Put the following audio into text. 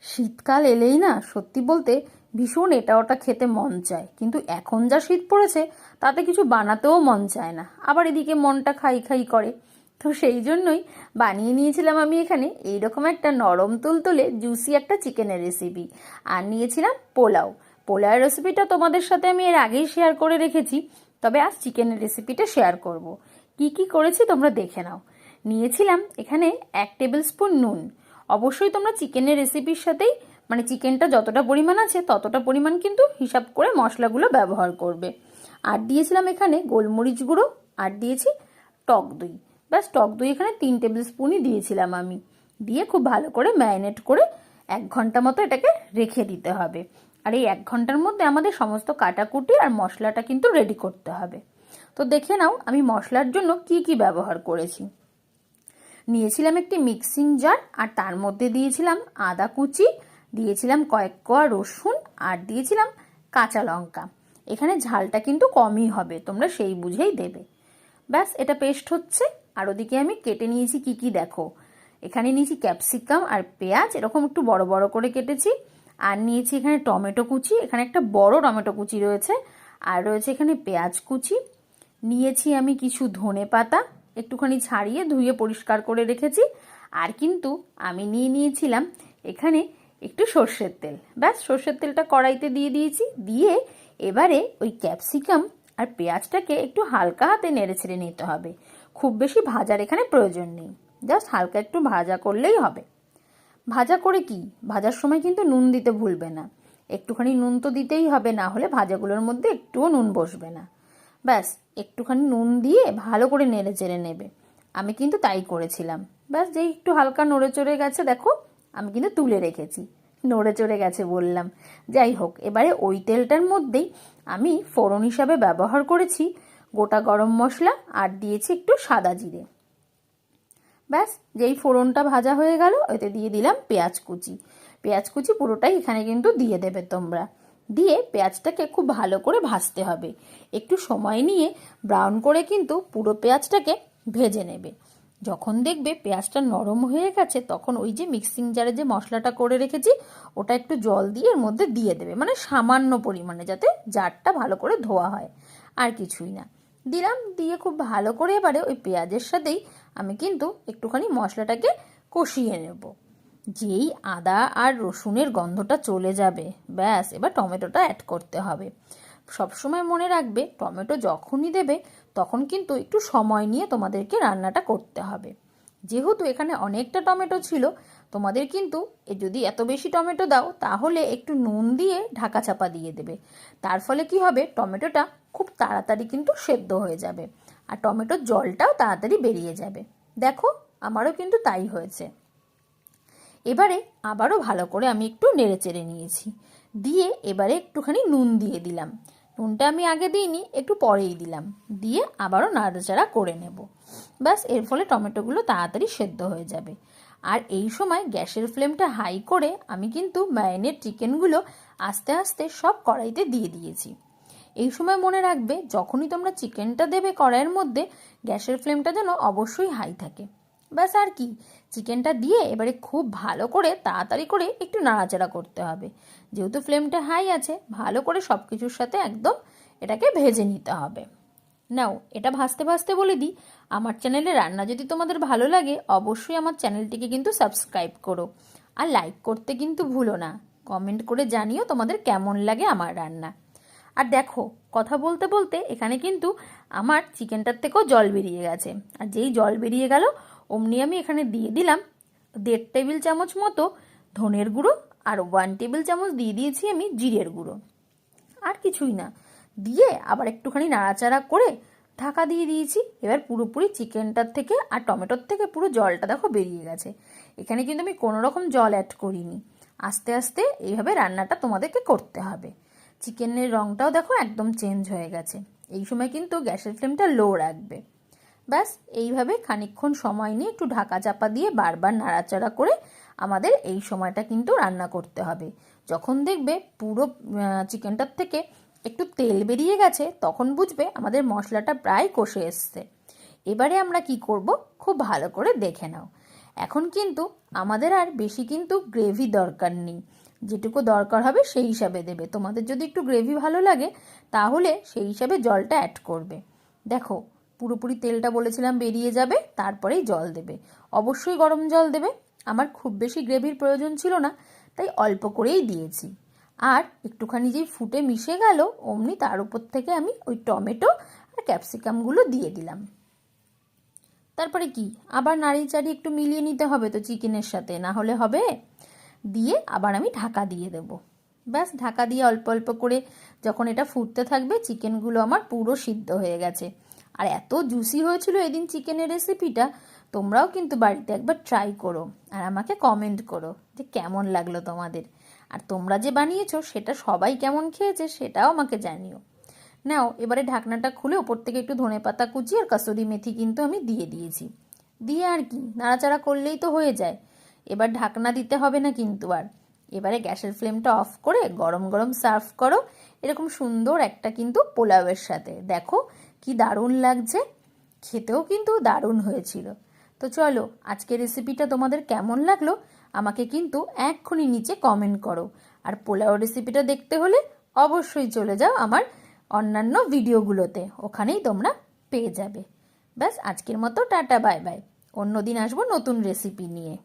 শীতকাল এলেই না সত্যি বলতে ভীষণ এটা ওটা খেতে মন চায়, কিন্তু এখন যা শীত পড়েছে তাতে কিছু বানাতেও মন চায় না, আবার এদিকে মনটা খাই খাই করে। তো সেই জন্যই বানিয়ে নিয়েছিলাম আমি এখানে এইরকম একটা নরম তুলতুলে জুসি একটা চিকেনের রেসিপি। আর নিয়েছিলাম পোলাও। পোলাওয়ের রেসিপিটা তোমাদের সাথে আমি এর আগেই শেয়ার করে রেখেছি, তবে আজ চিকেনের রেসিপিটা শেয়ার করব। কি কি করেছি তোমরা দেখে নাও। নিয়েছিলাম এখানে 1 টেবিল স্পুন নুন। অবশ্যই তোমরা চিকেনের রেসিপির সাথেই মানে চিকেনটা যতটা পরিমাণ আছে ততটা পরিমাণ কিন্তু হিসাব করে মশলাগুলো ব্যবহার করবে। আর দিয়েছিলাম এখানে গোলমরিচ গুঁড়ো, আর দিয়েছি টক দই। ব্যাস, টক দই এখানে 3 টেবিল স্পুনই দিয়েছিলাম আমি। দিয়ে খুব ভালো করে ম্যারিনেট করে 1 ঘন্টা মতো এটাকে রেখে দিতে হবে। আর এই 1 ঘন্টার মধ্যে আমাদের সমস্ত কাটাকুটি আর মশলাটা কিন্তু রেডি করতে হবে। তো দেখে নাও আমি মশলার জন্য কি কি ব্যবহার করেছি। নিয়েছিলাম একটি মিক্সিং জার, আর তার মধ্যে দিয়েছিলাম আদা কুচি, দিয়েছিলাম কয়েক কোয়া রসুন, আর দিয়েছিলাম কাঁচা লঙ্কা। এখানে ঝালটা কিন্তু কমই হবে, তোমরা সেই বুঝেই দেবে। ব্যাস, এটা পেস্ট হচ্ছে। আর ওদিকে আমি কেটে নিয়েছি কি কি দেখো। এখানে নিয়েছি ক্যাপসিকাম আর পেঁয়াজ, এরকম একটু বড় বড় করে কেটেছি। আর নিয়েছি এখানে টমেটো কুচি, এখানে একটা বড় টমেটো কুচি রয়েছে। আর রয়েছে এখানে পেঁয়াজ কুচি। নিয়েছি আমি কিছু ধনে পাতা, একটুখানি ছাড়িয়ে ধুয়ে পরিষ্কার করে রেখেছি। আর কিন্তু আমি নিয়ে নিয়েছিলাম এখানে একটু সর্ষের তেল। ব্যাস, সর্ষের তেলটা কড়াইতে দিয়ে দিয়েছি। দিয়ে এবারে ওই ক্যাপসিকাম আর পেঁয়াজটাকে একটু হালকা হাতে নেড়ে ছেড়ে নিতে হবে। খুব বেশি ভাজার এখানে প্রয়োজন নেই, জাস্ট হালকা একটু ভাজা করলেই হবে। ভাজা করে কি, ভাজার সময় কিন্তু নুন দিতে ভুলবে না। একটুখানি নুন তো দিতেই হবে, না হলে ভাজাগুলোর মধ্যে একটুও নুন বসবে না। ব্যাস, একটুখানি নুন দিয়ে ভালো করে নেড়ে চেড়ে নেবে। আমি কিন্তু তাই করেছিলাম। ব্যাস, যেই একটু হালকা নড়ে চড়ে গেছে দেখো, আমি কিন্তু তুলে রেখেছি। নড়ে চড়ে গেছে বললাম, যাই হোক। এবারে ওই তেলটার মধ্যেই আমি ফোড়ন হিসাবে ব্যবহার করেছি গোটা গরম মশলা, আর দিয়েছি একটু সাদা জিরে। ব্যাস, যেই ফোড়নটা ভাজা হয়ে গেল ওতে দিয়ে দিলাম পেঁয়াজ কুচি। পেঁয়াজ কুচি পুরোটাই এখানে কিন্তু দিয়ে দেবে তোমরা। দিয়ে পেঁয়াজটাকে খুব ভালো করে ভাজতে হবে। একটু সময় নিয়ে ব্রাউন করে কিন্তু পুরো পেঁয়াজটাকে ভেজে নেবে। যখন দেখবে পেঁয়াজটা নরম হয়ে গেছে তখন ওই যে মিক্সিং জারে যে মশলাটা করে রেখেছি ওটা একটু জল দিয়ে এর মধ্যে দিয়ে দেবে, মানে সামান্য পরিমাণে, যাতে জারটা ভালো করে ধোয়া হয়, আর কিছুই না। দিলাম, দিয়ে খুব ভালো করে এবারে ওই পেঁয়াজের সাথেই আমি কিন্তু একটুখানি মশলাটাকে কষিয়ে নেব। যেই আদা আর রসুনের গন্ধটা চলে যাবে, ব্যাস এবার টমেটোটা অ্যাড করতে হবে। সবসময় মনে রাখবে টমেটো যখনই দেবে তখন কিন্তু একটু সময় নিয়ে তোমাদেরকে রান্নাটা করতে হবে। যেহেতু এখানে অনেকটা টমেটো ছিল, তোমাদের কিন্তু যদি এত বেশি টমেটো দাও তাহলে একটু নুন দিয়ে ঢাকা চাপা দিয়ে দেবে। তার ফলে কি হবে, টমেটোটা খুব তাড়াতাড়ি কিন্তু সেদ্ধ হয়ে যাবে, আর টমেটোর জলটাও তাড়াতাড়ি বেরিয়ে যাবে। দেখো, আমারও কিন্তু তাই হয়েছে। এবারে আবারও ভালো করে আমি একটু নেড়ে চেড়ে নিয়েছি। দিয়ে এবারে একটুখানি নুন দিয়ে দিলাম। নুনটা আমি আগে দিইনি, একটু পরেই দিলাম। দিয়ে আবারও নাড়াচাড়া করে নেব। ব্যাস, এর ফলে টমেটোগুলো তাড়াতাড়ি সেদ্ধ হয়ে যাবে। আর এই সময় গ্যাসের ফ্লেমটা হাই করে আমি কিন্তু ম্যারিনেট চিকেনগুলো আস্তে আস্তে সব কড়াইতে দিয়ে দিয়েছি। এই সময় মনে রাখবে যখনই তোমরা চিকেনটা দেবে কড়াইয়ের মধ্যে, গ্যাসের ফ্লেমটা যেন অবশ্যই হাই থাকে। ব্যাস, আর কি, চিকেনটা দিয়ে এবারে খুব ভালো করে তাড়াতাড়ি করে একটু নাড়াচাড়া করতে হবে। যেহেতু ফ্লেমটা হাই আছে, ভালো করে সব কিছুর সাথে একদম এটাকে ভেজে নিতে হবে। নাও, এটা ভাজতে ভাজতে বলে দিই, আমার চ্যানেলে রান্না যদি তোমাদের ভালো লাগে অবশ্যই আমার চ্যানেলটিকে কিন্তু সাবস্ক্রাইব করো। আর লাইক করতে কিন্তু ভুলো না। কমেন্ট করে জানিও তোমাদের কেমন লাগে আমার রান্না। আর দেখো, কথা বলতে বলতে এখানে কিন্তু আমার চিকেনটার থেকেও জল বেরিয়ে গেছে। আর যেই জল বেরিয়ে গেল অমনি আমি এখানে দিয়ে দিলাম 1.5 টেবিল চামচ মতো ধনের গুঁড়ো, আর 1 টেবিল চামচ দিয়ে দিয়েছি আমি জিরের গুঁড়ো। আর কিছুই না। দিয়ে আবার একটুখানি নাড়াচাড়া করে ঢাকা দিয়ে দিয়েছি। এবার পুরোপুরি চিকেনটার থেকে আর টমেটোর থেকে পুরো জলটা দেখো বেরিয়ে গেছে। এখানে কিন্তু আমি কোনো রকম জল অ্যাড করিনি। আস্তে আস্তে এইভাবে রান্নাটা তোমাদেরকে করতে হবে। চিকেনের রঙটাও দেখো একদম চেঞ্জ হয়ে গেছে। এই সময় কিন্তু গ্যাসের ফ্লেমটা লো রাখবে। ব্যাস, এইভাবে খানিকক্ষণ সময় নিয়ে একটু ঢাকা চাপা দিয়ে বারবার নাড়াচাড়া করে আমাদের এই সময়টা কিন্তু রান্না করতে হবে। যখন দেখবে পুরো চিকেনটার থেকে একটু তেল বেরিয়ে গেছে তখন বুঝবে আমাদের মশলাটা প্রায় কষে এসছে। এবারে আমরা কি করব, খুব ভালো করে দেখে নাও। এখন কিন্তু আমাদের আর বেশি কিন্তু গ্রেভি দরকার নেই, যেটুকু দরকার হবে সেই হিসাবে দেবে। তোমাদের যদি একটু গ্রেভি ভালো লাগে তাহলে সেই হিসাবে জলটা অ্যাড করবে। দেখো পুরোপুরি তেলটা বলেছিলাম বেরিয়ে যাবে, তারপরেই জল দেবে। অবশ্যই গরম জল দেবে। আমার খুব বেশি গ্রেভির প্রয়োজন ছিল না, তাই অল্প করেই দিয়েছি। আর একটুখানি যেই ফুটে মিশে গেল অমনি তার উপর থেকে আমি ওই টমেটো আর ক্যাপসিকামগুলো দিয়ে দিলাম। তারপরে কি আবার নাড়ি চাড়ি একটু মিলিয়ে নিতে হবে তো চিকেনের সাথে, না হলে হবে। দিয়ে আবার আমি ঢাকা দিয়ে দেব। ব্যাস, ঢাকা দিয়ে অল্প অল্প করে যখন এটা ফুটতে থাকবে চিকেনগুলো আমার পুরো সিদ্ধ হয়ে গেছে। আর এত জুসি হয়েছিল এদিন চিকেনের রেসিপিটা। তোমরাও কিন্তু বাড়িতে একবার ট্রাই করো আর আমাকে কমেন্ট করো যে কেমন লাগলো তোমাদের। আর তোমরা যে বানিয়েছো সেটা সবাই কেমন খেয়েছে সেটাও আমাকে জানিও। নাও এবারে ঢাকনাটা খুলে ওপর থেকে একটু ধনেপাতা কুচি আর কাসুরি মেথি কিন্তু আমি দিয়ে দিয়েছি। দিয়ে আর কি নাড়াচাড়া করলেই তো হয়ে যায়। এবার ঢাকনা দিতে হবে না কিন্তু আর। এবারে গ্যাসের ফ্লেমটা অফ করে গরম গরম সার্ভ করো এরকম সুন্দর একটা কিন্তু পোলাওয়ের সাথে। দেখো কি দারুণ লাগছে, খেতেও কিন্তু দারুণ হয়েছিল। তো চলো আজকের রেসিপিটা তোমাদের কেমন লাগলো আমাকে কিন্তু এক্ষুনি নিচে কমেন্ট করো। আর পোলাও রেসিপিটা দেখতে হলে অবশ্যই চলে যাও আমার অন্যান্য ভিডিওগুলোতে, ওখানেই তোমরা পেয়ে যাবে। ব্যাস আজকের মতো টাটা বাই বাই। অন্যদিন আসবো নতুন রেসিপি নিয়ে।